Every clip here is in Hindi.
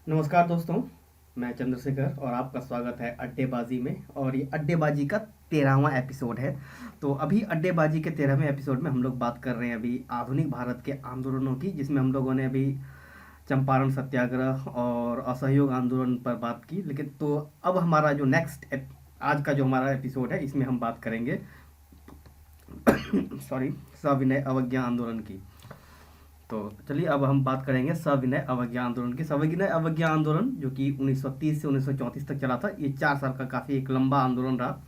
नमस्कार दोस्तों, मैं चंद्रशेखर और आपका स्वागत है अड्डेबाजी में। और ये अड्डेबाजी का 13वां एपिसोड है। तो अभी अड्डेबाजी के 13वें एपिसोड में हम लोग बात कर रहे हैं अभी आधुनिक भारत के आंदोलनों की, जिसमें हम लोगों ने अभी चंपारण सत्याग्रह और असहयोग आंदोलन पर बात की। लेकिन तो अब हमारा जो आज का जो हमारा एपिसोड है, इसमें हम बात करेंगे सॉरी सविनय अवज्ञा आंदोलन की। तो चलिए अब हम बात करेंगे सविनय अवज्ञा आंदोलन की। सविनय अवज्ञा आंदोलन जो कि 1930 से 1934 तक चला था, ये 4 साल का काफ़ी एक लंबा आंदोलन रहा।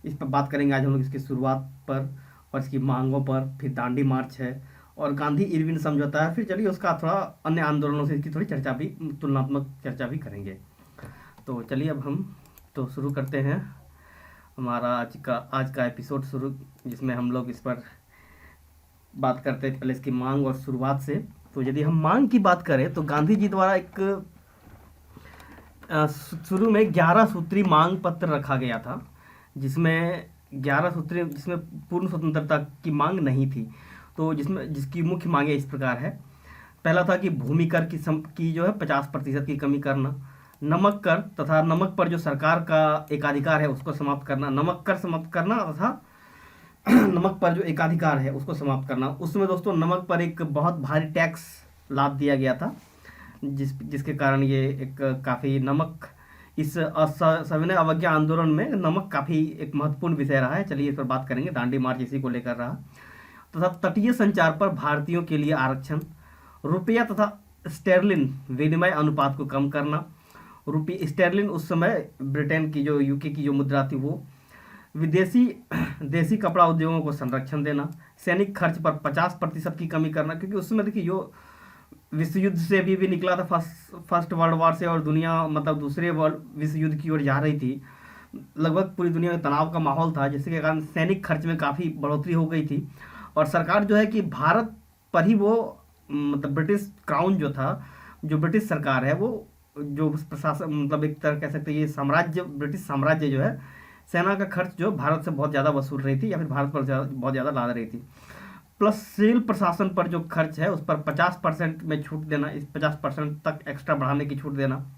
इस पर बात करेंगे आज हम लोग, इसकी शुरुआत पर और इसकी मांगों पर। फिर दांडी मार्च है और गांधी इरविन समझौता है। फिर चलिए उसका थोड़ा अन्य आंदोलनों से इसकी थोड़ी चर्चा भी, तुलनात्मक चर्चा भी करेंगे। तो चलिए अब हम तो शुरू करते हैं हमारा आज का एपिसोड शुरू, जिसमें हम लोग इस पर बात करते हैं पहले इसकी मांग और शुरुआत से। तो यदि हम मांग की बात करें तो गांधी जी द्वारा एक शुरू में 11 सूत्री मांग पत्र रखा गया था, जिसमें 11 सूत्री, जिसमें पूर्ण स्वतंत्रता की मांग नहीं थी। तो जिसकी मुख्य मांगे इस प्रकार है। पहला था कि भूमि कर की जो है 50% की कमी करना, नमक कर तथा नमक पर जो सरकार का एकाधिकार है उसको समाप्त करना, नमक कर समाप्त करना तथा नमक पर जो एकाधिकार है उसको समाप्त करना। उसमें दोस्तों नमक पर एक बहुत भारी टैक्स लाद दिया गया था, जिसके कारण ये एक काफ़ी नमक, इस सविनय अवज्ञा आंदोलन में नमक काफ़ी एक महत्वपूर्ण विषय रहा है। चलिए इस पर बात करेंगे। दांडी मार्च इसी को लेकर रहा। तथा तटीय संचार पर भारतीयों के लिए आरक्षण, रुपया तथा स्टेरलिन विनिमय अनुपात को कम करना। रुपये स्टेरलिन उस समय ब्रिटेन की जो यूके की जो मुद्रा थी वो, विदेशी देसी कपड़ा उद्योगों को संरक्षण देना, सैनिक खर्च पर 50% की कमी करना। क्योंकि उस समय देखिए जो विश्व युद्ध से भी निकला था, फर्स्ट वर्ल्ड वॉर से, और दुनिया मतलब दूसरे विश्व युद्ध की ओर जा रही थी। लगभग पूरी दुनिया में तनाव का माहौल था, जिसके कारण सैनिक खर्च में काफ़ी बढ़ोतरी हो गई थी। और सरकार जो है कि भारत पर ही वो, मतलब ब्रिटिश क्राउन जो था, जो ब्रिटिश सरकार है, वो जो प्रशासन, मतलब एक तरह कह सकते हैं ये साम्राज्य, ब्रिटिश साम्राज्य जो है, सेना का खर्च जो भारत से बहुत ज़्यादा वसूल रही थी, या फिर भारत पर बहुत ज़्यादा लाद रही थी। प्लस सिविल प्रशासन पर जो खर्च है उस पर 50% में छूट देना, इस 50% तक एक्स्ट्रा बढ़ाने की छूट देना।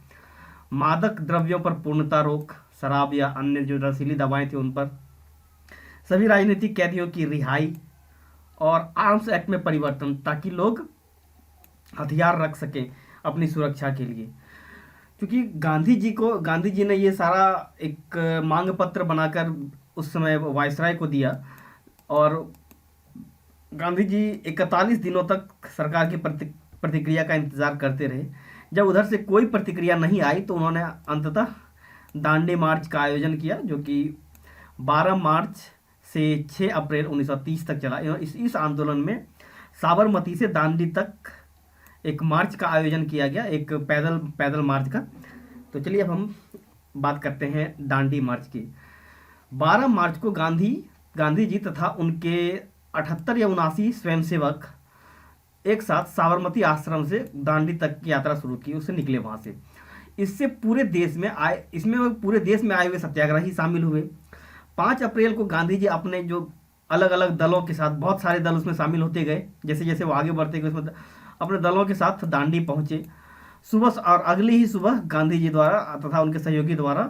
मादक द्रव्यों पर पूर्णता रोक, शराब या अन्य जो नशीली दवाएं थी उन पर। सभी राजनीतिक कैदियों की रिहाई और आर्म्स एक्ट में परिवर्तन, ताकि लोग हथियार रख सकें अपनी सुरक्षा के लिए। क्योंकि गांधी जी ने ये सारा एक मांग पत्र बनाकर उस समय वायसराय को दिया, और गांधी जी 41 दिनों तक सरकार की प्रतिक्रिया का इंतजार करते रहे। जब उधर से कोई प्रतिक्रिया नहीं आई तो उन्होंने अंततः दांडी मार्च का आयोजन किया, जो कि 12 मार्च से 6 अप्रैल 1930 तक चला। इस आंदोलन में साबरमती से दांडी तक एक मार्च का आयोजन किया गया, एक पैदल मार्च का। तो चलिए अब हम बात करते हैं दांडी मार्च की। 12 मार्च को गांधी जी तथा उनके 78 या 79 स्वयंसेवक एक साथ साबरमती आश्रम से दांडी तक की यात्रा शुरू की, उससे निकले वहां से। इसमें पूरे देश में आए हुए सत्याग्रही शामिल हुए। 5 अप्रैल को गांधी जी अपने जो अलग अलग दलों के साथ, बहुत सारे दल उसमें शामिल होते गए, जैसे जैसे वो आगे बढ़ते गए, उसमें अपने दलों के साथ दांडी पहुंचे सुबह। और अगली ही सुबह गांधी जी द्वारा तथा उनके सहयोगी द्वारा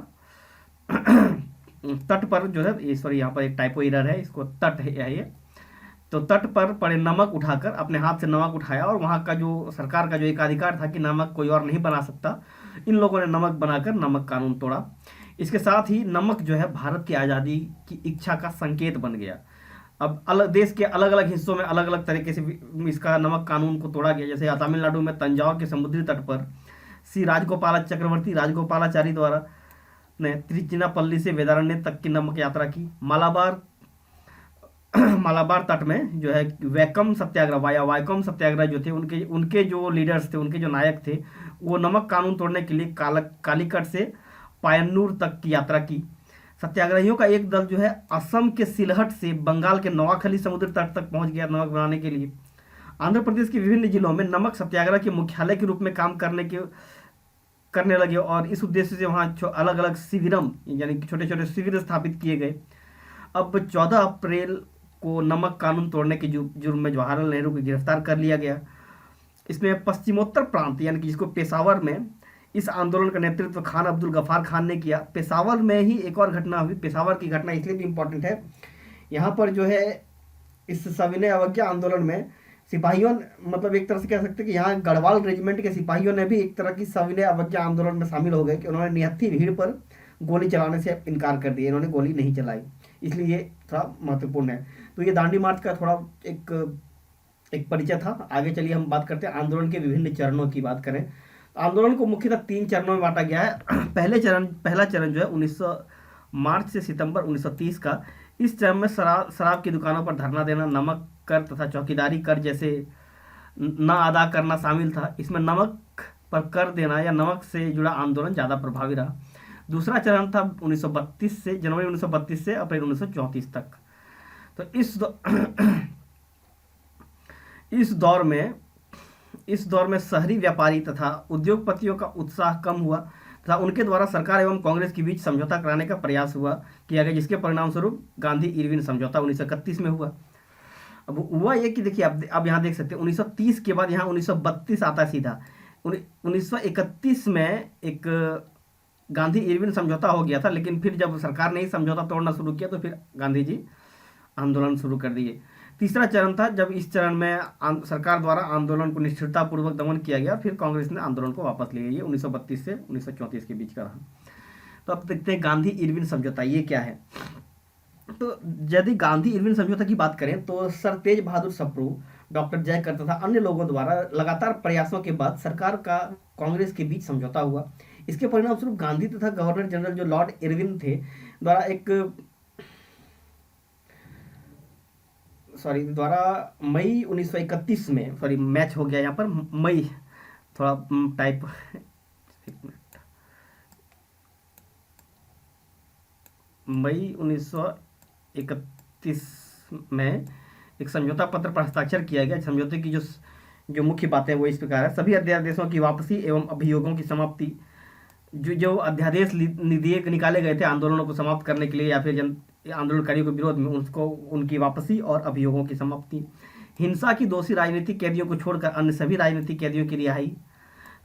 तट पर जो है, सॉरी यहाँ पर एक टाइपो एरर है, इसको तट है ये, तो तट पर पड़े नमक उठाकर, अपने हाथ से नमक उठाया, और वहाँ का जो सरकार का जो एकाधिकार था कि नमक कोई और नहीं बना सकता, इन लोगों ने नमक बनाकर नमक कानून तोड़ा। इसके साथ ही नमक जो है भारत की आज़ादी की इच्छा का संकेत बन गया। अब देश के अलग अलग हिस्सों में अलग अलग तरीके से इसका नमक कानून को तोड़ा गया। जैसे तमिलनाडु में तंजावर के समुद्री तट पर श्री राजगोपालाचारी द्वारा ने त्रिचिनापल्ली से वेदारण्य तक की नमक यात्रा की। मालाबार तट में जो है वैकम सत्याग्रह जो थे, उनके जो लीडर्स थे, उनके जो नायक थे, वो नमक कानून तोड़ने के लिए कालीकट से पायन्नूर तक की यात्रा की। सत्याग्रहियों का एक दल जो है असम के सिलहट से बंगाल के नवाखली समुद्र तट तक पहुंच गया नमक बनाने के लिए। आंध्र प्रदेश के विभिन्न जिलों में नमक सत्याग्रह के मुख्यालय के रूप में काम करने लगे, और इस उद्देश्य से वहाँ अलग अलग शिविरम, यानी कि छोटे छोटे शिविर स्थापित किए गए। अब 14 अप्रैल को नमक कानून तोड़ने के जुर्म में जवाहरलाल नेहरू को गिरफ्तार कर लिया गया। इसमें पश्चिमोत्तर प्रांत, यानी कि जिसको पेशावर में इस आंदोलन का नेतृत्व खान अब्दुल गफ्फार खान ने किया। पेशावर में ही एक और घटना हुई। पेशावर की घटना इसलिए भी इम्पोर्टेंट है, यहाँ पर जो है इस सविनय अवज्ञा आंदोलन में सिपाहियों, मतलब एक तरह से कह सकते हैं कि यहाँ गढ़वाल रेजिमेंट के सिपाहियों ने भी एक तरह की सविनय अवज्ञा आंदोलन में शामिल हो गए कि उन्होंने निहत्थी भीड़ पर गोली चलाने से इनकार कर दिया, इन्होंने गोली नहीं चलाई, इसलिए ये थोड़ा महत्वपूर्ण है। तो ये दांडी मार्च का थोड़ा एक परिचय था। आगे चलिए हम बात करते हैं आंदोलन के विभिन्न चरणों की बात करें। आंदोलन को मुख्यतः 3 चरणों में बांटा गया है। पहला चरण जो है 1900 मार्च से सितंबर 1930 का। इस चरण में शराब की दुकानों पर धरना देना, नमक कर तथा चौकीदारी कर जैसे न अदा करना शामिल था। इसमें नमक पर कर देना या नमक से जुड़ा आंदोलन ज़्यादा प्रभावी रहा। दूसरा चरण था 1932 से जनवरी 1932 से अप्रैल 1934 तक। तो इस दौर में शहरी व्यापारी तथा उद्योगपतियों का उत्साह कम हुआ तथा उनके द्वारा सरकार एवं कांग्रेस के बीच समझौता कराने का प्रयास किया गया, जिसके परिणाम स्वरूप गांधी इरविन समझौता 1931 में हुआ। अब हुआ ये कि देखिए, अब यहाँ देख सकते हैं 1930 के बाद यहाँ 1932 आता है सीधा। 1931 में एक गांधी इरविन समझौता हो गया था, लेकिन फिर जब सरकार ने ही समझौता तोड़ना शुरू किया तो फिर गांधी जी आंदोलन शुरू कर दिए। तीसरा चरण था जब इस चरण में सरकार द्वारा आंदोलन को निष्ठुरतापूर्वक दमन किया गया, फिर कांग्रेस ने आंदोलन को वापस ले लिया। ये 1932 से 1934 के बीच का रहा। तो अब देखते हैं गांधी इरविन समझौता ये क्या है। तो यदि गांधी इरविन समझौता की बात करें तो सर तेज बहादुर सप्रू, डॉक्टर जयकर तथा अन्य लोगों द्वारा लगातार प्रयासों के बाद सरकार का कांग्रेस के बीच समझौता हुआ। इसके परिणाम स्वरूप गांधी तथा गवर्नर जनरल जो लॉर्ड इरविन थे द्वारा मई 1931 में, मैच हो गया यहाँ पर, मई थोड़ा टाइप, मई 1931 में एक समझौता पत्र पर हस्ताक्षर किया गया। समझौते की जो मुख्य बातें वो इस प्रकार है। सभी अध्यादेशों की वापसी एवं अभियोगों की समाप्ति। जो अध्यादेश निकाले गए थे आंदोलनों को समाप्त करने के लिए या फिर आंदोलनकारियों के विरोध में, उनकी वापसी और अभियोगों की समाप्ति। हिंसा की दोषी राजनीतिक कैदियों को छोड़कर अन्य सभी राजनीतिक कैदियों की रिहाई।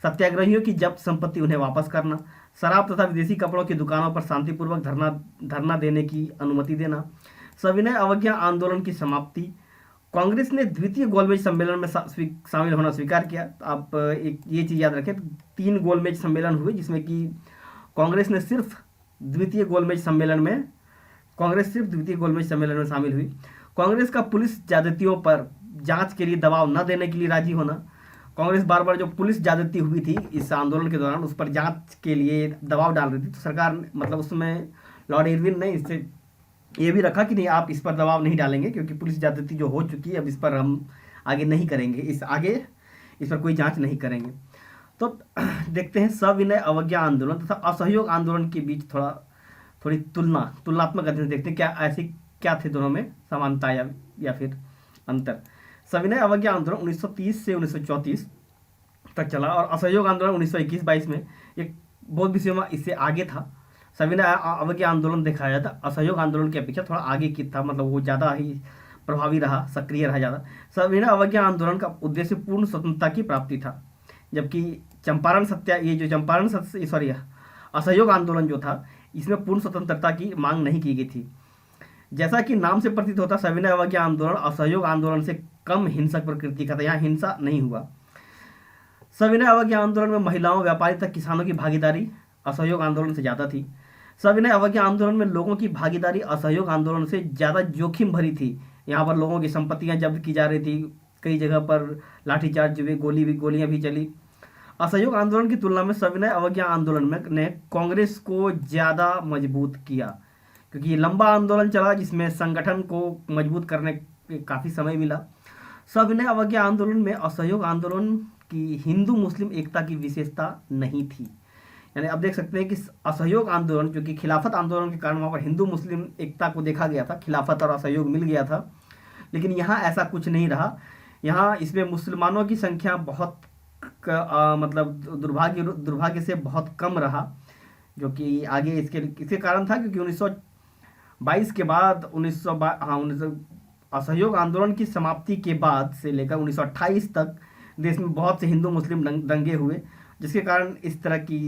सत्याग्रहियों की जब्त संपत्ति उन्हें वापस करना। शराब तथा विदेशी कपड़ों की दुकानों पर शांतिपूर्वक धरना देने की अनुमति देना। सविनय अवज्ञा आंदोलन की समाप्ति। कांग्रेस ने द्वितीय गोलमेज सम्मेलन में शामिल होना स्वीकार किया। आप एक ये चीज़ याद रखें, 3 गोलमेज सम्मेलन हुए जिसमें कि कांग्रेस सिर्फ द्वितीय गोलमेज सम्मेलन में शामिल हुई। कांग्रेस का पुलिस ज्यादतियों पर जांच के लिए दबाव न देने के लिए राजी होना। कांग्रेस बार बार जो पुलिस ज्यादती हुई थी इस आंदोलन के दौरान उस पर जांच के लिए दबाव डाल रही थी, तो सरकार मतलब उसमें लॉर्ड इरविन ने इससे ये भी रखा कि नहीं, आप इस पर दबाव नहीं डालेंगे क्योंकि पुलिस ज्यादती जो हो चुकी है अब इस पर हम आगे नहीं करेंगे, इस पर कोई जांच नहीं करेंगे। तो देखते हैं सविनय अवज्ञा आंदोलन तथा असहयोग आंदोलन के बीच थोड़ी तुलनात्मक अध्ययन देखते हैं क्या थे दोनों में समानता या फिर अंतर। सविनय अवज्ञा आंदोलन 1930 से 1934 तक चला और असहयोग आंदोलन 1921-22 में एक बहुत विषयों में इससे आगे था। सविनय अवज्ञा आंदोलन देखा जाता असहयोग आंदोलन की अपेक्षा थोड़ा आगे की था, मतलब वो ज़्यादा ही प्रभावी रहा, सक्रिय रहा ज़्यादा। सविनय अवज्ञा आंदोलन का उद्देश्य पूर्ण स्वतंत्रता की प्राप्ति था, जबकि असहयोग आंदोलन जो था इसमें पूर्ण स्वतंत्रता की मांग नहीं की गई थी। जैसा कि नाम से प्रतीत होता सविनय अवज्ञा आंदोलन असहयोग आंदोलन से कम हिंसक प्रकृति का था, यहाँ हिंसा नहीं हुआ। सविनय अवज्ञा आंदोलन में महिलाओं, व्यापारी तक किसानों की भागीदारी असहयोग आंदोलन से ज़्यादा थी। सविनय अवज्ञा आंदोलन में लोगों की भागीदारी असहयोग आंदोलन से ज़्यादा जोखिम भरी थी। यहाँ पर लोगों की संपत्तियाँ जब्त की जा रही थी, कई जगह पर लाठीचार्ज हुए, गोलियाँ भी चली। असहयोग आंदोलन की तुलना में सविनय अवज्ञा आंदोलन ने कांग्रेस को ज़्यादा मजबूत किया, क्योंकि ये लंबा आंदोलन चला जिसमें संगठन को मजबूत करने काफ़ी समय मिला। सविनय अवज्ञा आंदोलन में असहयोग आंदोलन की हिंदू मुस्लिम एकता की विशेषता नहीं थी। यानी अब देख सकते हैं कि असहयोग आंदोलन, क्योंकि खिलाफत आंदोलन के कारण वहाँ पर हिंदू मुस्लिम एकता को देखा गया था, खिलाफत और असहयोग मिल गया था, लेकिन यहाँ ऐसा कुछ नहीं रहा। यहाँ इसमें मुसलमानों की संख्या बहुत मतलब दुर्भाग्य से बहुत कम रहा, जो कि आगे इसके कारण था, क्योंकि 1922 के बाद 19 असहयोग आंदोलन की समाप्ति के बाद से लेकर 1928 तक देश में बहुत से हिंदू मुस्लिम दंगे हुए जिसके कारण इस तरह की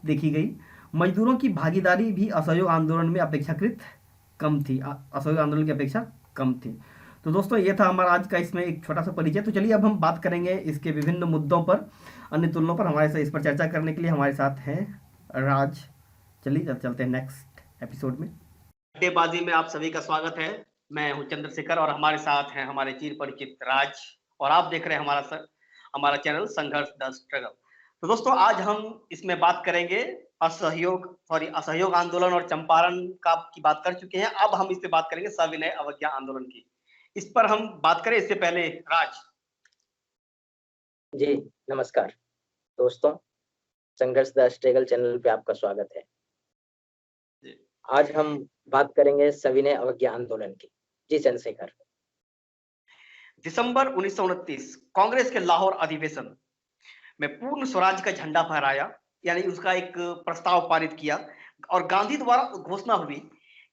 देखी गई। मजदूरों की भागीदारी भी असहयोग आंदोलन में अपेक्षाकृत कम थी, असहयोग आंदोलन की अपेक्षा कम थी। तो दोस्तों ये था हमारा आज का इसमें एक छोटा सा परिचय। तो चलिए अब हम बात करेंगे इसके विभिन्न मुद्दों पर, अन्य तुलनाओं पर। हमारे साथ इस पर चर्चा करने के लिए हमारे साथ हैं राज। चलिए अब चलते हैं नेक्स्ट एपिसोड में। अड्डेबाजी में आप सभी का स्वागत है। मैं हूं चंद्रशेखर और हमारे साथ हैं हमारे चिर परिचित राज, और आप देख रहे हैं हमारा चैनल संघर्ष द स्ट्रगल। तो दोस्तों आज हम इसमें बात करेंगे असहयोग आंदोलन और चंपारण की बात कर चुके हैं। अब हम इससे बात करेंगे सविनय अवज्ञा आंदोलन की। इस पर हम बात करें इससे पहले राज जी नमस्कार दोस्तों, संघर्ष द स्ट्रगल चैनल पे आपका स्वागत है। आज हम बात करेंगे सविनय अवज्ञा आंदोलन की। जी चंद्रशेखर। दिसंबर 1929 कांग्रेस के लाहौर अधिवेशन में पूर्ण स्वराज का झंडा फहराया, यानी उसका एक प्रस्ताव पारित किया, और गांधी द्वारा घोषणा हुई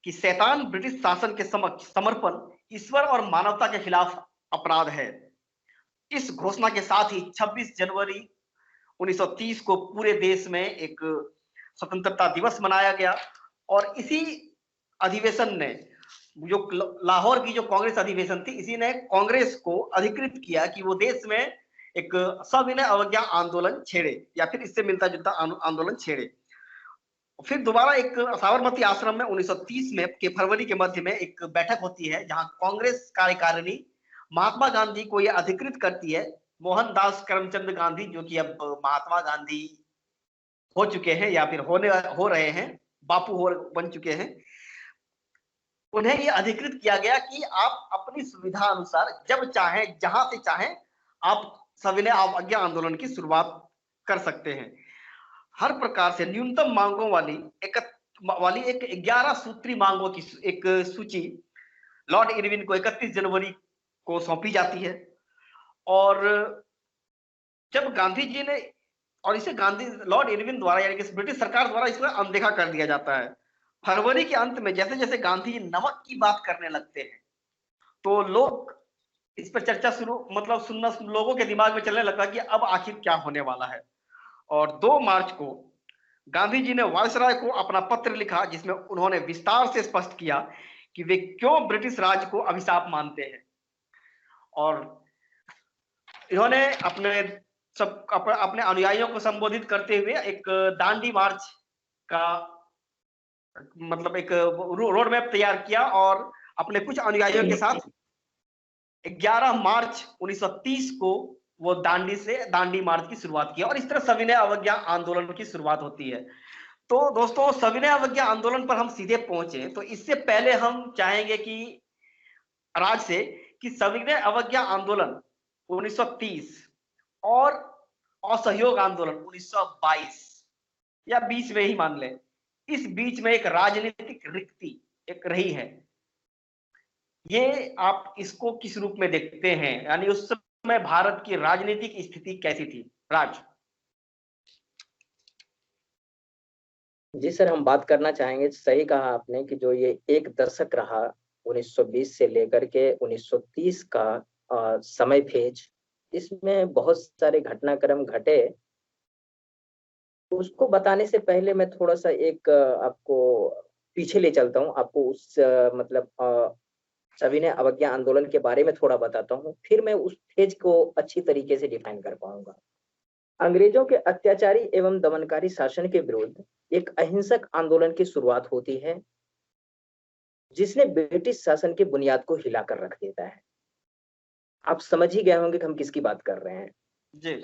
कि शैतान ब्रिटिश शासन के समक्ष समर्पण ईश्वर और मानवता के खिलाफ अपराध है। इस घोषणा के साथ ही 26 जनवरी 1930 को पूरे देश में एक स्वतंत्रता दिवस मनाया गया, और इसी अधिवेशन ने जो लाहौर की जो कांग्रेस अधिवेशन थी, इसी ने कांग्रेस को अधिकृत किया कि वो देश में एक सविनय अवज्ञा आंदोलन छेड़े, या फिर इससे मिलता जुलता आंदोलन छेड़े। फिर दोबारा एक साबरमती आश्रम में 1930 में के फरवरी के मध्य में एक बैठक होती है, जहां कांग्रेस कार्यकारिणी महात्मा गांधी को यह अधिकृत करती है। मोहनदास करमचंद गांधी, जो कि अब महात्मा गांधी हो चुके हैं या फिर हो रहे हैं, बापू बन चुके हैं, उन्हें यह अधिकृत किया गया कि आप अपनी सुविधा अनुसार जब चाहें, जहां से चाहें, आप सविनय अवज्ञा आंदोलन की शुरुआत कर सकते हैं। हर प्रकार से न्यूनतम मांगों वाली एक 11 सूत्री मांगों की एक सूची लॉर्ड इरविन को 31 जनवरी को सौंपी जाती है, और जब गांधी जी ने, और इसे लॉर्ड इरविन द्वारा यानी कि ब्रिटिश सरकार द्वारा इसको अनदेखा कर दिया जाता है। फरवरी के अंत में जैसे जैसे गांधी जी नमक की बात करने लगते हैं, तो लोग इस पर चर्चा सुनना लोगों के दिमाग में चलने लगा कि अब आखिर क्या होने वाला है। और 2 मार्च को गांधी जी ने वायसराय को अपना पत्र लिखा, जिसमें उन्होंने विस्तार से स्पष्ट किया कि वे क्यों ब्रिटिश राज को अभिशाप मानते हैं, और इन्होंने अपने अनुयायियों को संबोधित करते हुए एक दांडी मार्च का एक रोड मैप तैयार किया, और अपने कुछ अनुयायियों के साथ 11 मार्च 1930 को वो दांडी मार्च की शुरुआत किया, और इस तरह सविनय अवज्ञा आंदोलन की शुरुआत होती है। तो दोस्तों सविनय अवज्ञा आंदोलन पर हम सीधे पहुंचे, तो इससे पहले हम चाहेंगे कि राज से कि सविनय अवज्ञा आंदोलन 1930 और असहयोग आंदोलन 1922, या बीच में ही मान लें, इस बीच में एक राजनीतिक रिक्ति एक रही है। ये आप इसको किस रूप में देखते हैं, यानी उस समय भारत की राजनीतिक स्थिति कैसी थी राज? जी सर, हम बात करना चाहेंगे, सही कहा आपने कि जो ये एक दशक रहा 1920 से लेकर के 1930 का समय फेज, इसमें बहुत सारे घटनाक्रम घटे। उसको बताने से पहले मैं थोड़ा सा एक आपको पीछे ले चलता हूँ, आपको उस सविनय अवज्ञा आंदोलन के बारे में थोड़ा बताता हूँ, फिर मैं उस फेज को अच्छी तरीके से डिफाइन कर पाऊंगा। अंग्रेजों के अत्याचारी एवं दमनकारी शासन के विरुद्ध एक अहिंसक आंदोलन की शुरुआत होती है, जिसने ब्रिटिश शासन की बुनियाद को हिलाकर रख देता है। आप समझ ही गए होंगे कि हम किसकी बात कर रहे हैं जी।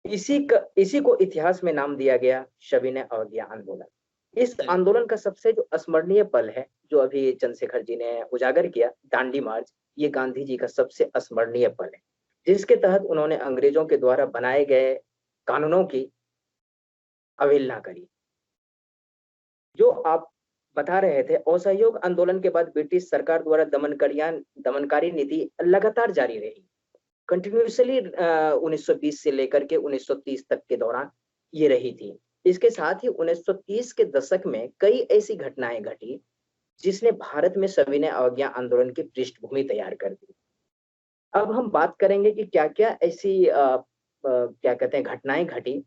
इसी को इतिहास में नाम दिया गया सविनय अवज्ञा आंदोलन। इस आंदोलन का सबसे जो स्मरणीय पल है, जो अभी चंद्रशेखर जी ने उजागर किया, दांडी मार्च, ये गांधी जी का सबसे स्मरणीय पल है, जिसके तहत उन्होंने अंग्रेजों के द्वारा बनाए गए कानूनों की अवहेलना करी। जो आप बता रहे थे, असहयोग आंदोलन के बाद ब्रिटिश सरकार द्वारा दमनकारी नीति लगातार जारी रही, कंटिन्यूसली 1920 से लेकर के 1930 तक के दौरान ये रही थी। इसके साथ ही 1930 के दशक में कई ऐसी घटनाएं घटी जिसने भारत में सविनय अवज्ञा आंदोलन की पृष्ठभूमि तैयार कर दी। अब हम बात करेंगे कि क्या क्या ऐसी क्या कहते हैं घटनाएं घटी,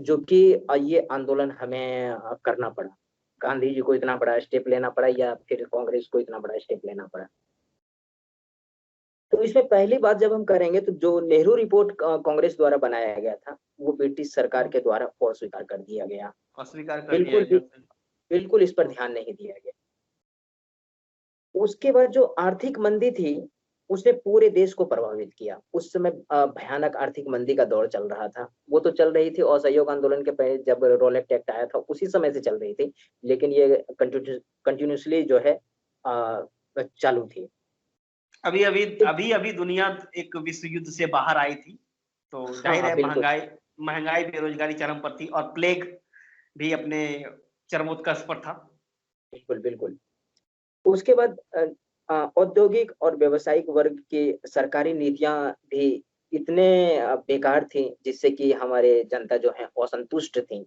जो कि ये आंदोलन हमें करना पड़ा। गांधी जी को इतना बड़ा स्टेप लेना पड़ा या फिर कांग्रेस को इतना बड़ा स्टेप लेना पड़ा। तो इसमें पहली बात जब हम करेंगे तो जो नेहरू रिपोर्ट कांग्रेस द्वारा बनाया गया था, वो ब्रिटिश सरकार के द्वारा अस्वीकार कर दिया गया। अस्वीकार कर दिया बिल्कुल भी, गया। बिल्कुल इस पर ध्यान नहीं दिया गया। उसके बाद जो आर्थिक मंदी थी, उसने पूरे देश को प्रभावित किया। उस समय भयानक आर्थिक मंदी का दौर चल रहा था। वो तो चल रही थी असहयोग आंदोलन के पहले, जब रोलेट एक्ट आया था उसी समय से चल रही थी, लेकिन ये कंटिन्यूसली जो है चालू थी। अभी अभी अभी अभी दुनिया एक विश्व युद्ध से बाहर आई थी, तो हाँ जाहिर हाँ है बिल्कुल महंगाई बेरोजगारी चरम पर थी, और प्लेग भी अपने चरमोत्कर्ष पर था। बिल्कुल बिल्कुल। उसके बाद औद्योगिक और व्यावसायिक वर्ग की सरकारी नीतियां भी इतने बेकार थी, जिससे कि हमारे जनता जो है असंतुष्ट थी।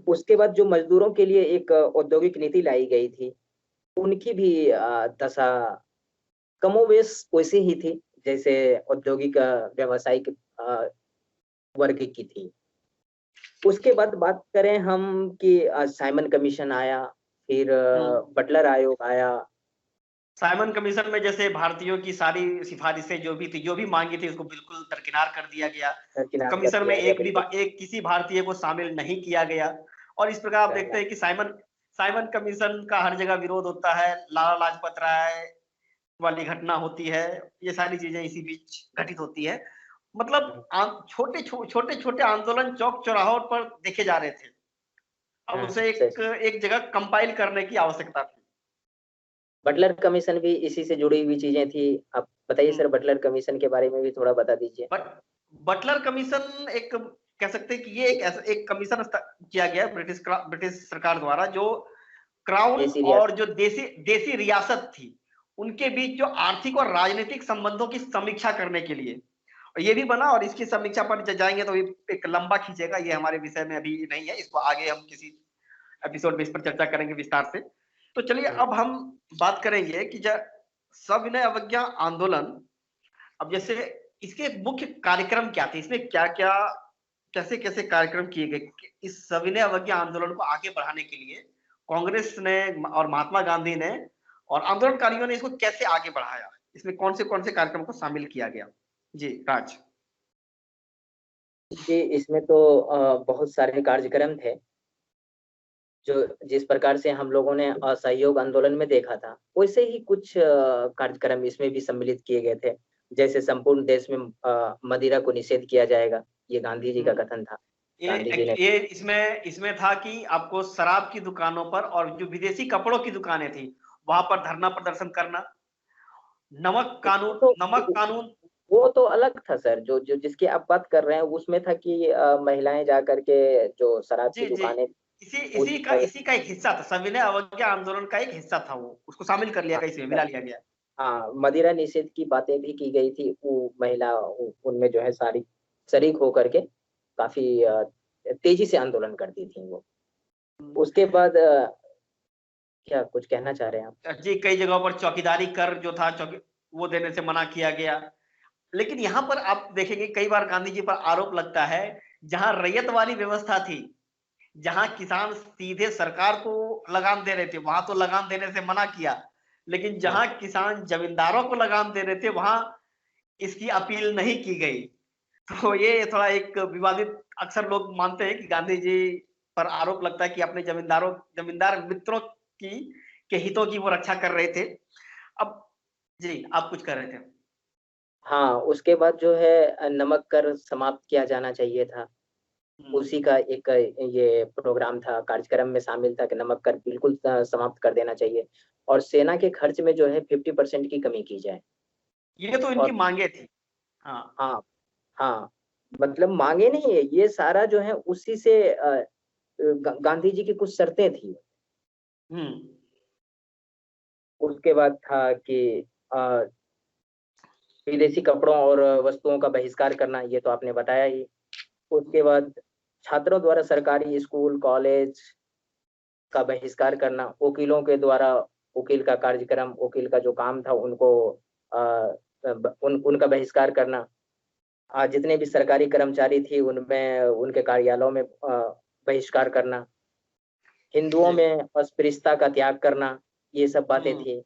उसके बाद जो मजदूरों के लिए एक औद्योगिक नीति लाई गई थी, उनकी भी दशा कमोबेश वैसे ही थी जैसे औद्योगिक व्यावसायिक वर्ग की थी। उसके बाद बात करें हम कि साइमन कमीशन आया, फिर बटलर आयोग आया। साइमन कमीशन में जैसे भारतीयों की सारी सिफारिशें जो भी थी, जो भी मांगी थी, उसको बिल्कुल दरकिनार कर दिया गया। दरकिनार कर कमीशन में दिया गया बिल्कुल। एक किसी भारतीय को शामिल नहीं किया गया। और इस प्रकार आप देखते हैं कि साइमन साइमन कमीशन का हर जगह विरोध होता है। लाला लाजपत राय वाली घटना होती है, ये सारी चीजें इसी बीच घटित होती है। मतलब छोटे छोटे आंदोलन चौक चौराहों पर देखे जा रहे थे। अब उसे सही। एक जगह कंपाइल करने की आवश्यकता थी। बटलर कमीशन भी इसी से जुड़ी हुई चीजें थी। आप बताइए सर, बटलर कमीशन के बारे में भी थोड़ा बता दीजिए। बट बटलर कमीशन एक कह सकते हैं कि ये एक ऐसा एक कमीशन किया गया ब्रिटिश सरकार द्वारा, जो क्राउन देसी और रियासत। जो देसी देसी रियासत थी उनके बीच जो आर्थिक और राजनीतिक संबंधों की समीक्षा करने के लिए। और ये भी बना, और इसकी समीक्षा पर जाएंगे तो एक लंबा खींचेगा, ये हमारे विषय में अभी नहीं है, इसको आगे हम किसी एपिसोड में इस पर चर्चा करेंगे विस्तार से। तो चलिए अब हम बात करेंगे कि सविनय अवज्ञा आंदोलन, अब जैसे इसके मुख्य कार्यक्रम क्या थे, इसमें क्या क्या कैसे कैसे कार्यक्रम किए गए इस सविनय अवज्ञा आंदोलन को आगे बढ़ाने के लिए। कांग्रेस ने और महात्मा गांधी ने और आंदोलनकारियों ने इसको कैसे आगे बढ़ाया, इसमें कौन से कार्यक्रम को शामिल किया गया। जी राज। जी, इसमें तो बहुत सारे कार्यक्रम थे, जो जिस प्रकार से हम लोगों ने असहयोग आंदोलन में देखा था, वैसे ही कुछ कार्यक्रम इसमें भी सम्मिलित किए गए थे। जैसे संपूर्ण देश में मदिरा को निषेध किया जाएगा, ये गांधी जी का कथन था। गांधी जी ने ये इसमें इसमें था कि आपको शराब की दुकानों पर और जो विदेशी कपड़ों की दुकानें थी वहां पर धरना प्रदर्शन करना। वो तो नमक कानून। वो तो अलग था सर। जो जो जिसकी आप बात कर रहे हैं उसमें था कि महिलाएं जा करके जो शराब की जी जी, दुकानें, उस इसी का एक हिस्सा था, सविनय अवज्ञा आंदोलन का एक हिस्सा था वो, उसको शामिल कर लिया गया, इसमें मिला लिया गया। हाँ, मदिरा निषेध की बातें भी की गई थी। वो महिला उनमें जो है सारी शरीक होकर के काफी तेजी से आंदोलन करती थी वो। उसके बाद क्या कुछ कहना चाह रहे हैं आप? जी, कई जगहों पर चौकीदारी कर जो था वो देने से मना किया गया। लेकिन यहाँ पर आप देखेंगे कई बार गांधी जी पर आरोप लगता है, जहां रैयत वाली व्यवस्था थी, जहां किसान सीधे सरकार को लगान दे रहे थे वहां तो लगान देने से मना किया, लेकिन जहां किसान जमींदारों को लगान दे रहे थे वहां इसकी अपील नहीं की गई। तो ये थोड़ा एक विवादित, अक्सर लोग मानते हैं कि गांधी जी पर आरोप लगता है कि अपने जमींदार मित्रों की के हितों की वो रक्षा कर रहे थे। अब जी आप कुछ कर रहे थे। हाँ, उसके बाद जो है नमक कर समाप्त किया जाना चाहिए था। हम्म, उसी का एक ये प्रोग्राम था, कार्यक्रम में शामिल था कि नमक कर बिल्कुल समाप्त कर देना चाहिए, और सेना के खर्च में जो है 50% की कमी की जाए। ये तो इनकी और मांगे थी। हाँ। हाँ हाँ, मतलब मांगे नहीं है, ये सारा जो है उसी से गांधी जी की कुछ शर्तें थी। हम्म। उसके बाद था कि अ, विदेशी कपड़ों और वस्तुओं का बहिष्कार करना, ये तो आपने बताया ही। उसके बाद छात्रों द्वारा सरकारी स्कूल कॉलेज का बहिष्कार करना, वकीलों के द्वारा वकील का कार्यक्रम, वकील का जो काम था उनको उनका बहिष्कार करना। जितने भी सरकारी कर्मचारी थे उनमें उनके कार्यालयों में बहिष्कार करना, हिंदुओं जी। में अस्पृश्यता का त्याग करना, ये सब बातें हम्म। थी।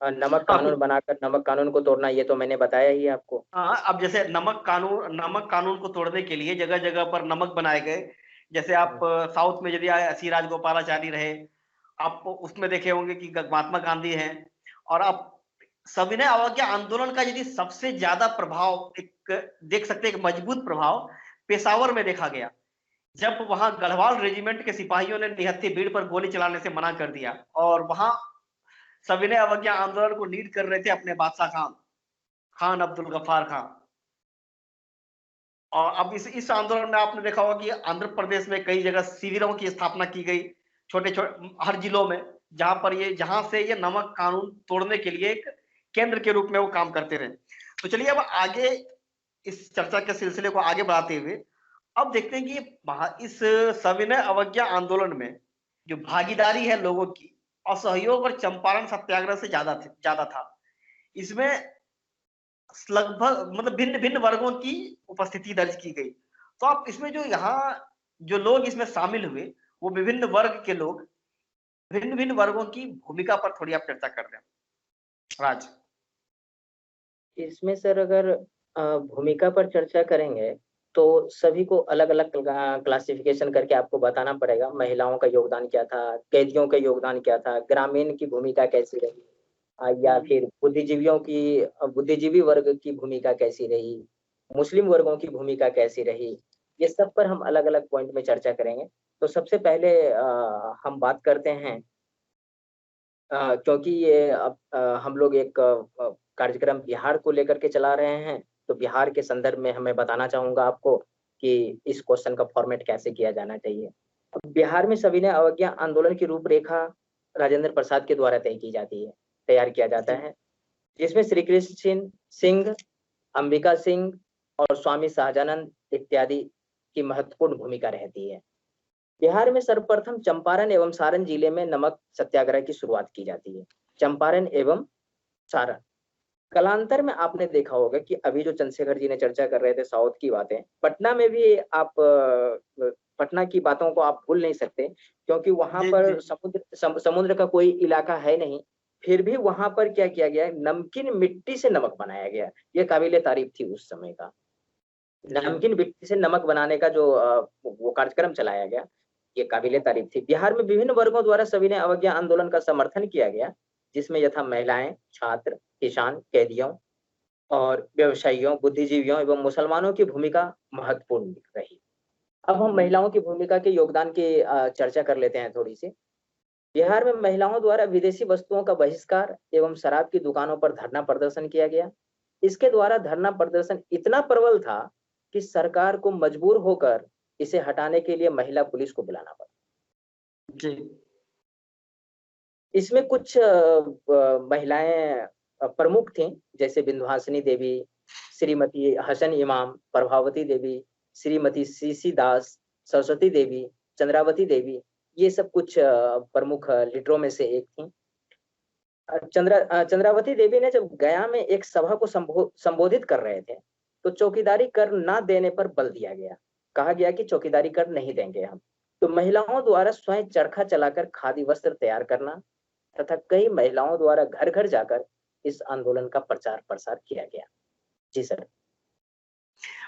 नमक अब कानून बनाकर नमक कानून को तोड़ना, ये तो मैंने बताया ही आपको। हाँ, अब जैसे नमक कानून को तोड़ने के लिए जगह जगह पर नमक बनाए गए। जैसे आप साउथ में यदि आए, सी राजगोपालाचारी रहे, आप उसमें देखे होंगे कि महात्मा गांधी हैं। और आप सविनय अवज्ञा आंदोलन का यदि सबसे ज्यादा प्रभाव एक देख सकते हैं, एक मजबूत प्रभाव पेशावर में देखा गया, जब वहां गढ़वाल रेजिमेंट के सिपाहियों ने निहत्थे भीड़ पर गोली चलाने से मना कर दिया, और वहां सविनय अवज्ञा आंदोलन को लीड कर रहे थे अपने बादशाह खान, खान अब्दुल गफ्फार खान। और अब इस आंदोलन में आपने देखा होगा कि आंध्र प्रदेश में कई जगह शिविरों की स्थापना की गई, छोटे छोटे हर जिलों में, जहां से ये नमक कानून तोड़ने के लिए एक केंद्र के रूप में वो काम करते रहे। तो चलिए अब आगे इस चर्चा के सिलसिले को आगे बढ़ाते हुए अब देखते हैं कि इस सविनय अवज्ञा आंदोलन में जो भागीदारी है लोगों की, असहयोग और चंपारण सत्याग्रह से ज्यादा था। इसमें लगभग मतलब भिन्न भिन्न वर्गों की उपस्थिति दर्ज की गई। तो आप इसमें जो यहाँ जो लोग इसमें शामिल हुए, वो विभिन्न वर्ग के लोग, भिन्न भिन्न वर्गों की भूमिका पर थोड़ी आप चर्चा कर रहे हैं राज। इसमें सर अगर भूमिका पर चर्चा करेंगे तो सभी को अलग अलग क्लासिफिकेशन करके आपको बताना पड़ेगा। महिलाओं का योगदान क्या था, कैदियों का योगदान क्या था, ग्रामीण की भूमिका कैसी रही, या फिर बुद्धिजीवी वर्ग की भूमिका कैसी रही, मुस्लिम वर्गों की भूमिका कैसी रही, ये सब पर हम अलग अलग पॉइंट में चर्चा करेंगे। तो सबसे पहले हम बात करते हैं, क्योंकि ये अब हम लोग एक कार्यक्रम बिहार को लेकर के चला रहे हैं, तो बिहार के संदर्भ में हमें बताना चाहूंगा आपको कि इस क्वेश्चन का फॉर्मेट कैसे किया जाना चाहिए। अब बिहार में सविनय अवज्ञा आंदोलन की रूपरेखा राजेंद्र प्रसाद के द्वारा तय की जाती है, तैयार किया जाता है, जिसमें श्री कृष्ण सिंह, अंबिका सिंह और स्वामी सहजानंद इत्यादि की महत्वपूर्ण भूमिका रहती है। बिहार में सर्वप्रथम चंपारण एवं सारण जिले में नमक सत्याग्रह की शुरुआत की जाती है। चंपारण एवं सारण। कालांतर में आपने देखा होगा कि अभी जो चंद्रशेखर जी ने चर्चा कर रहे थे साउथ की बातें, पटना में भी आप पटना की बातों को आप भूल नहीं सकते, क्योंकि वहां जी जी। पर समुद्र का कोई इलाका है नहीं, फिर भी वहां पर क्या किया गया, नमकीन मिट्टी से नमक बनाया गया। ये काबिले तारीफ थी उस समय का। जी। नमकीन मिट्टी से नमक बनाने का जो वो कार्यक्रम चलाया गया, ये काबिले तारीफ थी। बिहार में विभिन्न वर्गों द्वारा सविनय अवज्ञा आंदोलन का समर्थन किया गया, जिसमें यथा महिलाएं, छात्र, किसान, कैदियों और व्यवसायियों, बुद्धिजीवियों एवं मुसलमानों की भूमिका महत्वपूर्ण रही। अब हम महिलाओं की भूमिका के योगदान की चर्चा कर लेते हैं थोड़ी सी। बिहार में महिलाओं द्वारा विदेशी वस्तुओं का बहिष्कार एवं शराब की दुकानों पर धरना प्रदर्शन किया गया। इसके द्वारा धरना प्रदर्शन इतना प्रबल था कि सरकार को मजबूर होकर इसे हटाने के लिए महिला पुलिस को बुलाना पड़ा। जी। इसमें कुछ महिलाएं प्रमुख थीं, जैसे विंध्यवासिनी देवी, श्रीमती हसन इमाम, प्रभावती देवी, श्रीमती सीसी दास, सरस्वती देवी, चंद्रावती देवी, ये सब कुछ प्रमुख लीडरों में से एक थी। चंद्रावती देवी ने जब गया में एक सभा को संबोधित कर रहे थे, तो चौकीदारी कर ना देने पर बल दिया गया। कहा गया कि चौकीदारी कर नहीं देंगे हम। तो महिलाओं द्वारा स्वयं चरखा चलाकर खादी वस्त्र तैयार करना तथा कई महिलाओं द्वारा घर घर जाकर इस आंदोलन का प्रचार प्रसार किया गया। जी सर।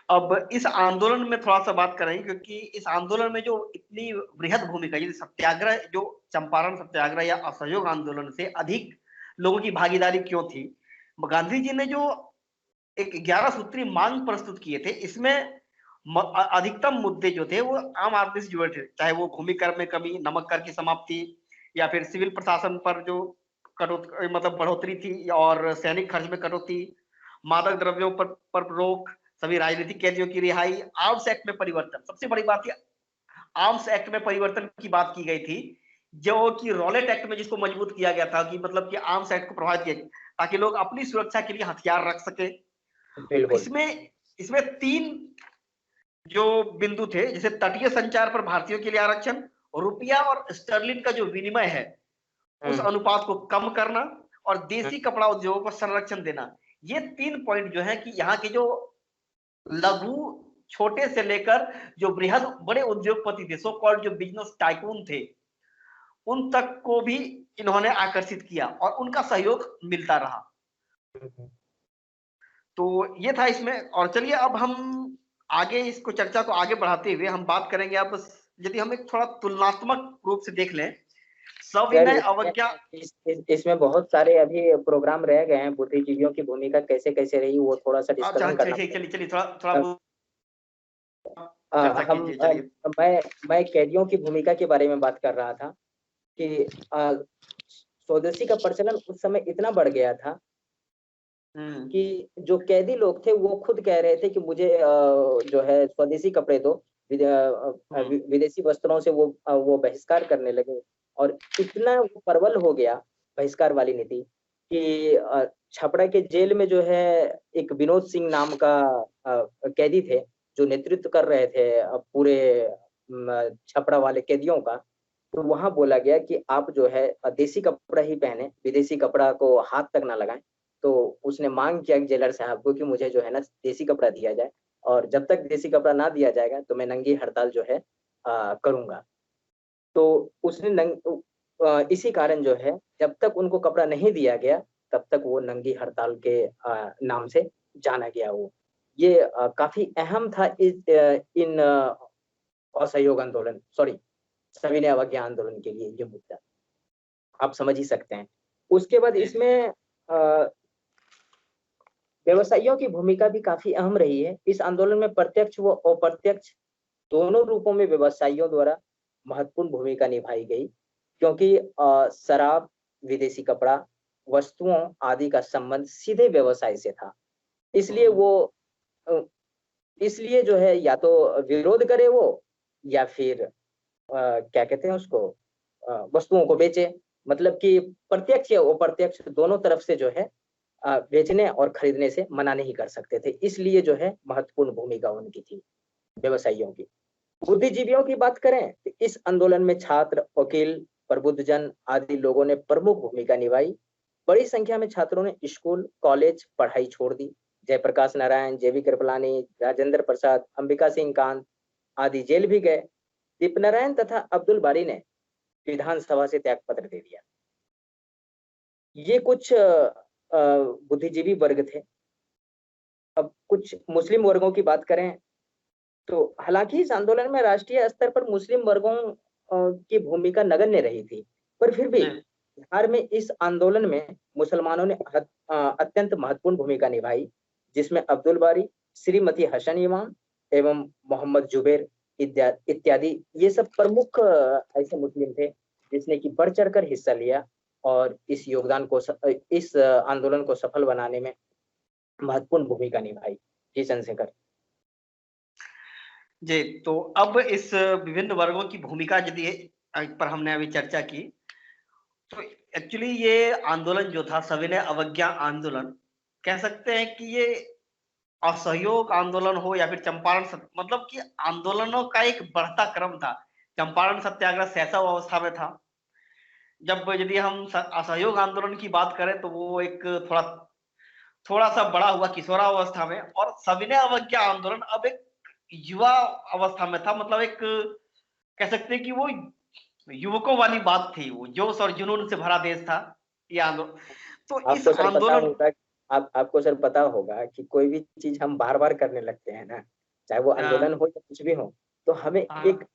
अब इस आंदोलन में थोड़ा सा बात करेंगे, क्योंकि इस आंदोलन में जो इतनी बृहद भूमिका, ये सत्याग्रह, जो चंपारण सत्याग्रह या असहयोग आंदोलन से अधिक लोगों की भागीदारी क्यों थी। गांधी जी ने जो एक 11 सूत्री मांग प्रस्तुत किए थे, इसमें अधिकतम मुद्दे जो थे वो आम आदमी से जुड़े थे, चाहे वो भूमि कर में कमी, नमक कर की समाप्ति, या फिर सिविल प्रशासन पर जो मतलब बढ़ोतरी थी, और सैनिक खर्च में कटौती, मादक द्रव्यों पर रोक, सभी राजनीतिक कैदियों की रिहाई, आर्म्स एक्ट में परिवर्तन। सबसे बड़ी बात, आर्म्स एक्ट में परिवर्तन की बात की गई थी, जो कि रॉलेट एक्ट में जिसको मजबूत किया गया था, कि मतलब कि आर्म्स एक्ट को प्रभावित किया ताकि लोग अपनी सुरक्षा के लिए हथियार रख सके। तो बिल्कुल। इसमें 3 जो बिंदु थे, जैसे तटीय संचार पर भारतीयों के लिए आरक्षण, रुपया और स्टर्लिन का जो विनिमय है उस अनुपात को कम करना, और देसी कपड़ा उद्योगों को संरक्षण देना। ये 3 पॉइंट जो है कि यहाँ के जो लघु छोटे से लेकर जो बृहद बड़े उद्योगपति थे, सो कॉल्ड जो बिजनेस टाइकून थे, उन तक को भी इन्होंने आकर्षित किया और उनका सहयोग मिलता रहा। तो ये था इसमें। और चलिए अब हम आगे इसको चर्चा को आगे बढ़ाते हुए हम बात करेंगे। अब यदि हम एक थोड़ा तुलनात्मक रूप से देख लें, सर सविनय अवज्ञा। इसमें बहुत सारे अभी प्रोग्राम रह गए हैं, बुद्धिजीवियों की भूमिका कैसे कैसे रही वो थोड़ा सा डिस्कशन करना। चलिए थोड़ा चर्चा हम कीजिए। चलिए मैं कैदियों की भूमिका के बारे में बात कर रहा था कि स्वदेशी का प्रचलन उस समय इतना बढ़ गया था कि जो कैदी लोग थे वो खुद कह रहे थे कि मुझे जो है स्वदेशी कपड़े दो, विदेशी वस्त्रों से वो बहिष्कार करने लगे। और इतना वो प्रबल हो गया बहिष्कार वाली नीति कि छपरा के जेल में जो है एक विनोद सिंह नाम का कैदी थे जो नेतृत्व कर रहे थे पूरे छपरा वाले कैदियों का। तो वहां बोला गया कि आप जो है देसी कपड़ा ही पहने, विदेशी कपड़ा को हाथ तक ना लगाएं। तो उसने मांग किया जेलर साहब को कि मुझे जो है ना देसी कपड़ा दिया जाए, और जब तक देसी कपड़ा ना दिया जाएगा तो मैं नंगी हड़ताल जो है करूंगा। तो उसने इसी कारण जो है जब तक उनको कपड़ा नहीं दिया गया तब तक वो नंगी हड़ताल के नाम से जाना गया। वो ये काफी अहम था इन असहयोग आंदोलन, सॉरी, सविनय अवज्ञा आंदोलन के लिए ये मुद्दा आप समझ ही सकते हैं। उसके बाद इसमें व्यवसायियों की भूमिका भी काफी अहम रही है। इस आंदोलन में प्रत्यक्ष व अप्रत्यक्ष दोनों रूपों में व्यवसायियों द्वारा महत्वपूर्ण भूमिका निभाई गई, क्योंकि शराब, विदेशी कपड़ा, वस्तुओं आदि का संबंध सीधे व्यवसाय से था। इसलिए इसलिए जो है या तो विरोध करे वो, या फिर क्या कहते हैं उसको, वस्तुओं को बेचे। मतलब कि प्रत्यक्ष या अप्रत्यक्ष दोनों तरफ से जो है बेचने और खरीदने से मना नहीं कर सकते थे। इसलिए जो है महत्वपूर्ण भूमिका उनकी थी व्यवसायियों की। बुद्धिजीवियों की बात करें तो इस आंदोलन में छात्र, वकील, प्रबुद्धजन आदि लोगों ने प्रमुख भूमिका निभाई। बड़ी संख्या में छात्रों ने स्कूल, कॉलेज पढ़ाई छोड़ दी। जयप्रकाश नारायण, जेवी कृपलानी, राजेंद्र प्रसाद, अंबिका सिंह कांत आदि जेल भी गए। दीपनारायण तथा अब्दुल बारी ने विधानसभा से त्याग पत्र दे दिया। ये कुछ बुद्धिजीवी वर्ग थे। अब कुछ मुस्लिम वर्गों की बात करें तो हालांकि इस आंदोलन में राष्ट्रीय स्तर पर मुस्लिम वर्गों की भूमिका नगण्य रही थी, पर फिर भी बिहार में इस आंदोलन में मुसलमानों ने अत्यंत महत्वपूर्ण भूमिका निभाई, जिसमें अब्दुल बारी, श्रीमती हसन इमाम एवं मोहम्मद जुबैर इत्यादि ये सब प्रमुख ऐसे मुस्लिम थे जिसने कि बढ़ चढ़कर हिस्सा लिया और इस आंदोलन को सफल बनाने में महत्वपूर्ण भूमिका निभाई। जी चंद्रशेखर जी। तो अब इस विभिन्न वर्गों की भूमिका यदि पर हमने अभी चर्चा की, तो एक्चुअली ये आंदोलन जो था सविनय अवज्ञा आंदोलन, कह सकते हैं कि ये असहयोग आंदोलन हो या फिर चंपारण मतलब कि आंदोलनों का एक बढ़ता क्रम था। चंपारण सत्याग्रह शैशव अवस्था में था। जब यदि हम असहयोग आंदोलन की बात करें तो वो एक थोड़ा सा बड़ा हुआ किशोरावस्था में, और सविनय अवज्ञा आंदोलन अब एक युवा अवस्था में था। मतलब एक कह सकते हैं कि वो युवकों वाली बात थी, वो जोश और जुनून से भरा देश था ये आंदोलन। तो इस आंदोलन आपको सर पता होगा कि कोई भी चीज हम बार बार करने लगते हैं ना, चाहे वो आंदोलन हो या कुछ भी हो, तो हमें एक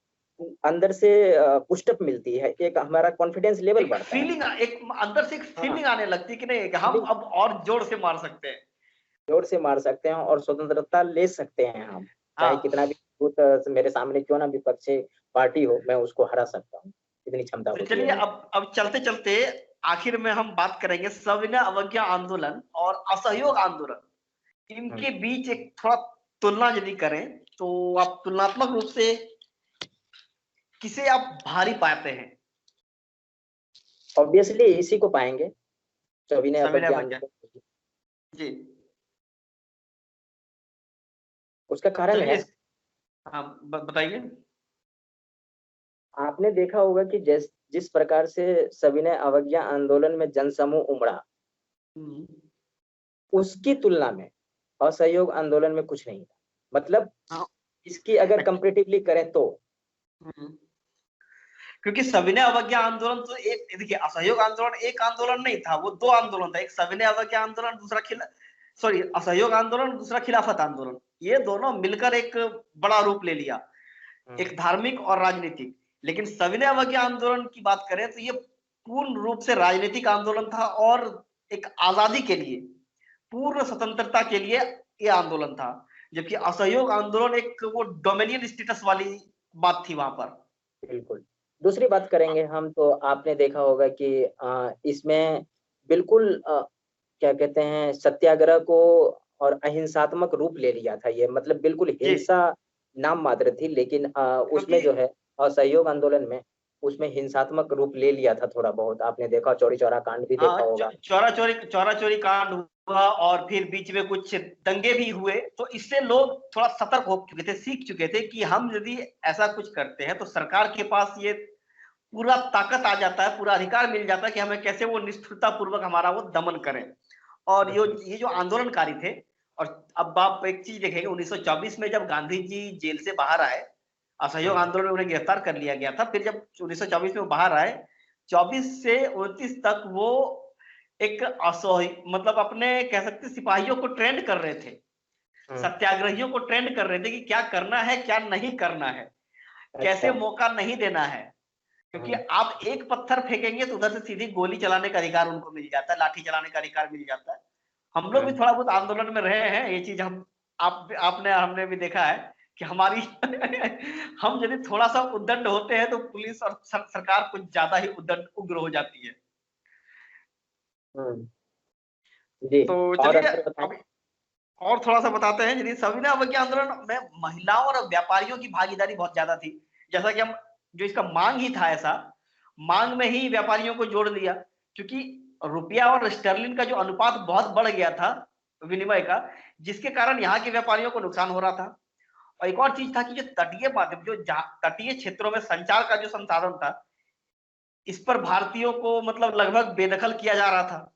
अंदर से पुष्टअप मिलती है, एक हमारा कॉन्फिडेंस लेवल बढ़ता है, एक अंदर से एक फीलिंग आने लगती है कि नहीं हम अब और जोर से मार सकते हैं, जोर से मार सकते हैं और स्वतंत्रता ले सकते हैं हम, चाहे कितना भी मेरे सामने क्यों ना विपक्ष पार्टी हो, मैं उसको हरा सकता हूँ, इतनी क्षमता होती है। चलिए अब चलते चलते आखिर में हम बात करेंगे सविनय अवज्ञा आंदोलन और असहयोग आंदोलन, इनके बीच एक थोड़ा तुलना यदि करें तो आप तुलनात्मक रूप से किसे आप भारी पाते हैं? ऑब्वियसली इसी को पाएंगे, सविनय अवज्ञा आंदोलन। जी, उसका कारण है, हाँ बताइए। आपने देखा होगा कि जिस प्रकार से सविनय अवज्ञा आंदोलन में जनसमूह उमड़ा, उसकी तुलना में असहयोग आंदोलन में कुछ नहीं था। मतलब हाँ। इसकी अगर कंपेरेटिवली करें तो हम्म। क्योंकि सविनय अवज्ञा आंदोलन तो एक, देखिए असहयोग आंदोलन एक आंदोलन नहीं था, वो दो आंदोलन था, एक सविनय अवज्ञा आंदोलन, दूसरा सॉरी असहयोग आंदोलन, दूसरा खिलाफत आंदोलन। ये दोनों मिलकर एक बड़ा रूप ले लिया, एक धार्मिक और राजनीतिक। लेकिन सविनय अवज्ञा आंदोलन की बात करें तो ये पूर्ण रूप से राजनीतिक आंदोलन था और एक आजादी के लिए, पूर्ण स्वतंत्रता के लिए ये आंदोलन था। जबकि असहयोग आंदोलन एक वो डोमिनियन स्टेटस वाली बात थी वहां पर। बिल्कुल। दूसरी बात करेंगे हम, तो आपने देखा होगा कि इसमें बिल्कुल क्या कहते हैं, सत्याग्रह को और अहिंसात्मक रूप ले लिया था ये, मतलब बिल्कुल जी, हिंसा नाम मात्र थी, लेकिन उसमें क्योंकि जो है असहयोग आंदोलन में उसमें हिंसात्मक रूप ले लिया था थोड़ा बहुत। आपने देखा, चौरी चौरा कांड भी देखा हाँ, होगा। चौरा चोरी कांड हुआ और फिर बीच में कुछ दंगे भी हुए, तो इससे लोग थोड़ा सतर्क हो चुके थे, सीख चुके थे कि हम यदि ऐसा कुछ करते हैं तो सरकार के पास ये पूरा ताकत आ जाता है, पूरा अधिकार मिल जाता है कि हमें कैसे वो निष्ठुरता पूर्वक हमारा वो दमन करें। और ये जो आंदोलनकारी थे, और अब आप एक चीज देखेंगे, 1924 में जब गांधी जी जेल से बाहर आए, असहयोग आंदोलन में उन्हें गिरफ्तार कर लिया गया था, फिर जब 1924 में वो बाहर आए, 24 से 29 तक वो एक मतलब अपने कह सकते सिपाहियों को ट्रेंड कर रहे थे, सत्याग्रहियों को ट्रेंड कर रहे थे कि क्या करना है क्या नहीं करना है, कैसे अच्छा। मौका नहीं देना है। क्योंकि आप एक पत्थर फेंकेंगे तो उधर से सीधी गोली चलाने का अधिकार उनको मिल जाता है, लाठी चलाने का अधिकार मिल जाता है। हम लोग भी थोड़ा बहुत आंदोलन में रहे हैं, ये चीज हम आपने हमने भी देखा है कि हमारी हम यदि थोड़ा सा उद्दंड होते हैं तो पुलिस और सरकार कुछ ज्यादा ही उद्दंड उग्र हो जाती है। हम्म। जी। तो और चलिए अगर बताएं। अभी और थोड़ा सा बताते हैं। यदि सविनय अवज्ञा आंदोलन में महिलाओं और व्यापारियों की भागीदारी बहुत ज्यादा थी। जैसा कि हम, जो इसका मांग ही था ऐसा, मांग में ही व्यापारियों को जोड़ लिया, क्योंकि रुपया और स्टर्लिन का जो अनुपात बहुत बढ़ गया था विनिमय का, जिसके कारण यहाँ के व्यापारियों को नुकसान हो रहा था। और एक और चीज था कि जो तटीय माध्यम, जो तटीय क्षेत्रों में संचार का जो संसाधन था, इस पर भारतीयों को मतलब लगभग बेदखल किया जा रहा था।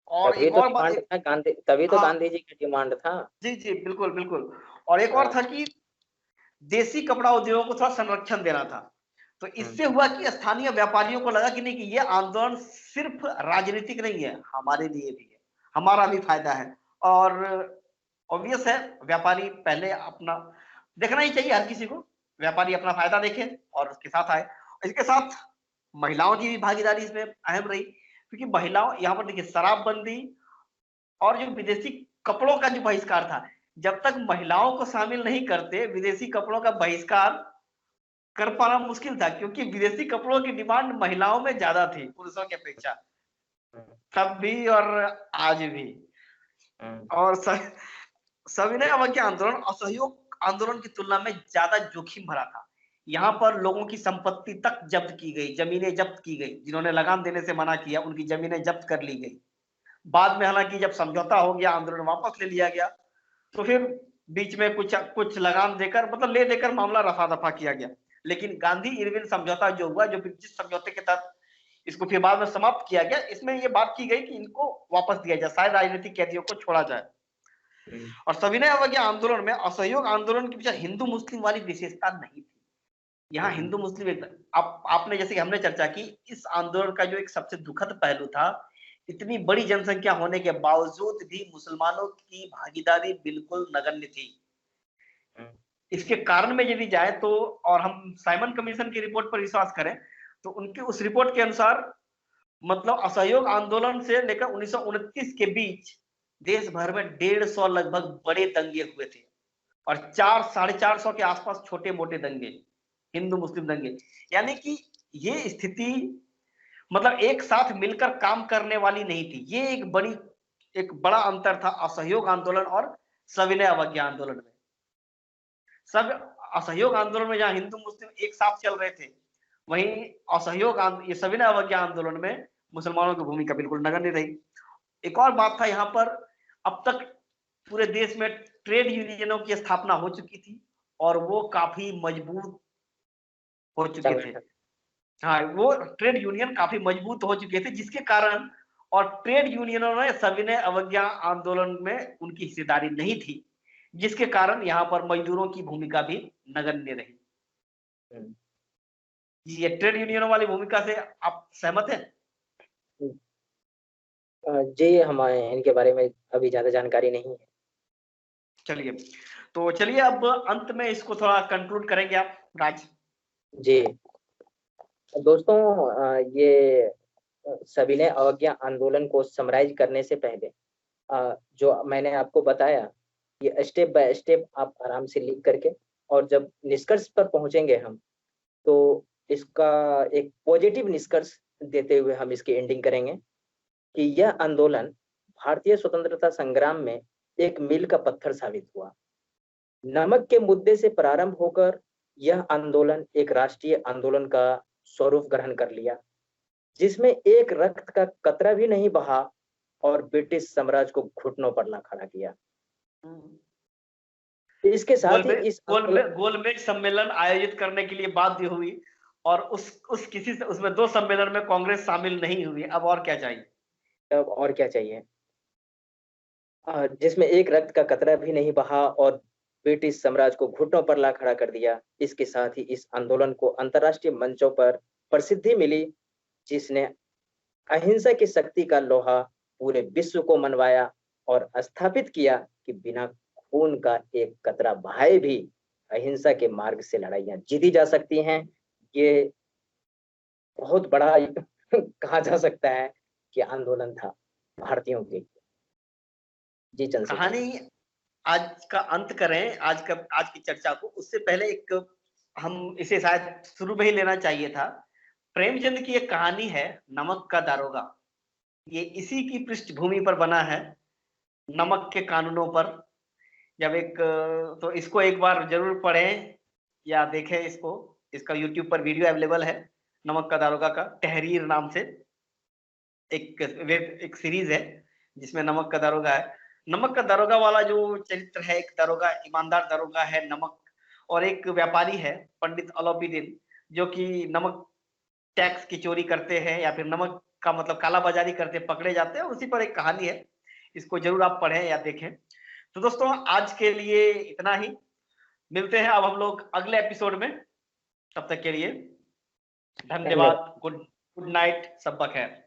और तभी एक तो और बात, डिमांड था गांधी, तभी तो हाँ, गांधी जी का डिमांड था। जी जी, बिल्कुल बिल्कुल। और एक और हाँ। था कि देसी कपड़ा उद्योगों को थोड़ा संरक्षण देना था। तो हम्म। इससे हुआ कि स्थानीय व्यापारियों को लगा कि नहीं, कि ये आंदोलन सिर्फ राजनीतिक नहीं है, हमारे लिए भी है, हमारा भी फायदा है। और ऑब्वियस है, व्यापारी पहले अपना देखना ही चाहिए, हर किसी को व्यापारी अपना फायदा देखे और उसके साथ आए। इसके साथ महिलाओं की भी भागीदारी इसमें अहम रही, क्योंकि महिलाओं, यहाँ पर देखिए, शराबबंदी और जो विदेशी कपड़ों का जो बहिष्कार था, जब तक महिलाओं को शामिल नहीं करते, विदेशी कपड़ों का बहिष्कार कर पाना मुश्किल था, क्योंकि विदेशी कपड़ों की डिमांड महिलाओं में ज्यादा थी पुरुषों की अपेक्षा, हम्म। तब भी और आज भी। हम्म। और सविनय अवज्ञा आंदोलन असहयोग आंदोलन की तुलना में ज्यादा जोखिम भरा था। यहाँ पर लोगों की संपत्ति तक जब्त की गई, जमीनें जब्त की गई, जिन्होंने लगान देने से मना किया उनकी जमीनें जब्त कर ली गई। बाद में हालांकि जब समझौता हो गया, आंदोलन वापस ले लिया गया, तो फिर बीच में कुछ कुछ लगान देकर, मतलब ले देकर मामला रफा दफा किया गया। लेकिन गांधी इरविन समझौता जो हुआ, जो जिस समझौते के तहत इसको फिर बाद में समाप्त किया गया, इसमें यह बात की गई कि इनको वापस दिया जाए, सारे राजनीतिक कैदियों को छोड़ा जाए। हम्म। और सविनय अवज्ञा आंदोलन में असहयोग आंदोलन के पीछे हिंदू मुस्लिम वाली विशेषता नहीं थी। यहाँ हम्म। हिंदू मुस्लिम आपने, जैसे कि हमने चर्चा की, इस आंदोलन का जो एक सबसे दुखद पहलू था, इतनी बड़ी जनसंख्या होने के बावजूद भी मुसलमानों की भागीदारी बिल्कुल नगण्य थी। हम्म। इसके कारण में यदि जाए तो, और हम साइमन कमीशन की रिपोर्ट पर विश्वास करें, तो उनकी उस रिपोर्ट के अनुसार, मतलब असहयोग आंदोलन से लेकर 1929 के बीच देश भर में 150 लगभग बड़े दंगे हुए थे, और 400-450 के आसपास छोटे मोटे दंगे, हिंदू मुस्लिम दंगे। यानी कि ये स्थिति, मतलब एक साथ मिलकर काम करने वाली नहीं थी। ये एक बड़ा अंतर था असहयोग आंदोलन और सविनय अवज्ञा आंदोलन में। सब असहयोग आंदोलन में जहां हिंदू मुस्लिम एक साथ चल रहे थे, वहीं ये सविनय अवज्ञा आंदोलन में मुसलमानों की भूमिका बिल्कुल नगण्य रही। एक और बात था यहाँ पर, अब तक पूरे देश में ट्रेड यूनियनों की स्थापना हो चुकी थी, और वो काफी मजबूत हो चुके थे। संगठन। हाँ, वो ट्रेड यूनियन काफी मजबूत हो चुके थे, जिसके कारण, और ट्रेड यूनियनों ने सविनय अवज्ञा आंदोलन में उनकी हिस्सेदारी नहीं थी, जिसके कारण यहाँ पर मजदूरों की भूमिका भी नगण्य रही। हम्म, ये ट्रेड यूनियनों वाली भूमिका से आप सहमत हैं? जी हमें इनके बारे में अभी ज्यादा जानकारी नहीं है। चलिए, तो चलिए अब अंत में इसको थोड़ा कंक्लूड करेंगे आप राज। जी दोस्तों, ये सविनय अवज्ञा आंदोलन को समराइज करने से पहले जो मैंने आपको बताया, ये स्टेप बाय स्टेप आप आराम से लिख करके, और जब निष्कर्ष पर पहुंचेंगे हम, तो इसका एक पॉजिटिव निष्कर्ष देते हुए हम इसकी एंडिंग करेंगे कि यह आंदोलन भारतीय स्वतंत्रता संग्राम में एक मील का पत्थर साबित हुआ। नमक के मुद्दे से प्रारंभ होकर यह आंदोलन एक राष्ट्रीय आंदोलन का स्वरूप ग्रहण कर लिया, जिसमें एक रक्त का कतरा भी नहीं बहा और ब्रिटिश साम्राज्य को घुटनों पर ला खड़ा किया। इसके साथ ही इस गोलमेज सम्मेलन आयोजित करने के लिए बाध्य हुई, और उस किसी से उसमें 2 सम्मेलन में कांग्रेस शामिल नहीं हुई। अब और क्या चाहिए? अब और क्या चाहिए, जिसमें एक रक्त का कतरा भी नहीं बहा और ब्रिटिश साम्राज्य को घुटनों पर ला खड़ा कर दिया। इसके साथ ही इस आंदोलन को अंतर्राष्ट्रीय मंचों पर प्रसिद्धि मिली, जिसने अहिंसा की शक्ति का लोहा पूरे विश्व को मनवाया और स्थापित किया कि बिना खून का एक कतरा बहाए भी अहिंसा के मार्ग से लड़ाइयां जीती जा सकती हैं। ये बहुत बड़ा कहा जा सकता है कि आंदोलन था भारतीयों के लिए। जी चंद्रशेखर। कहानी आज का अंत करें, आज की चर्चा को, उससे पहले एक हम इसे शायद शुरू में ही लेना चाहिए था। प्रेमचंद की एक कहानी है नमक का दारोगा। ये इसी की पृष्ठभूमि पर बना है, नमक के कानूनों पर। जब तो इसको एक बार जरूर पढ़ें या देखें इसको। इसका यूट्यूब पर वीडियो अवेलेबल है, नमक का दारोगा का, तहरीर नाम से एक सीरीज है जिसमें नमक का दारोगा है। नमक का दारोगा वाला जो चरित्र है, एक दारोगा, ईमानदार दारोगा है नमक, और एक व्यापारी है पंडित अलाउद्दीन, जो कि नमक टैक्स की चोरी करते हैं या फिर नमक का मतलब कालाबाजारी करते पकड़े जाते हैं। उसी पर एक कहानी है, इसको जरूर आप पढ़ें या देखें। तो दोस्तों आज के लिए इतना ही, मिलते हैं अब हम लोग अगले एपिसोड में। तब तक के लिए धन्यवाद। गुड नाइट, सब बखैर।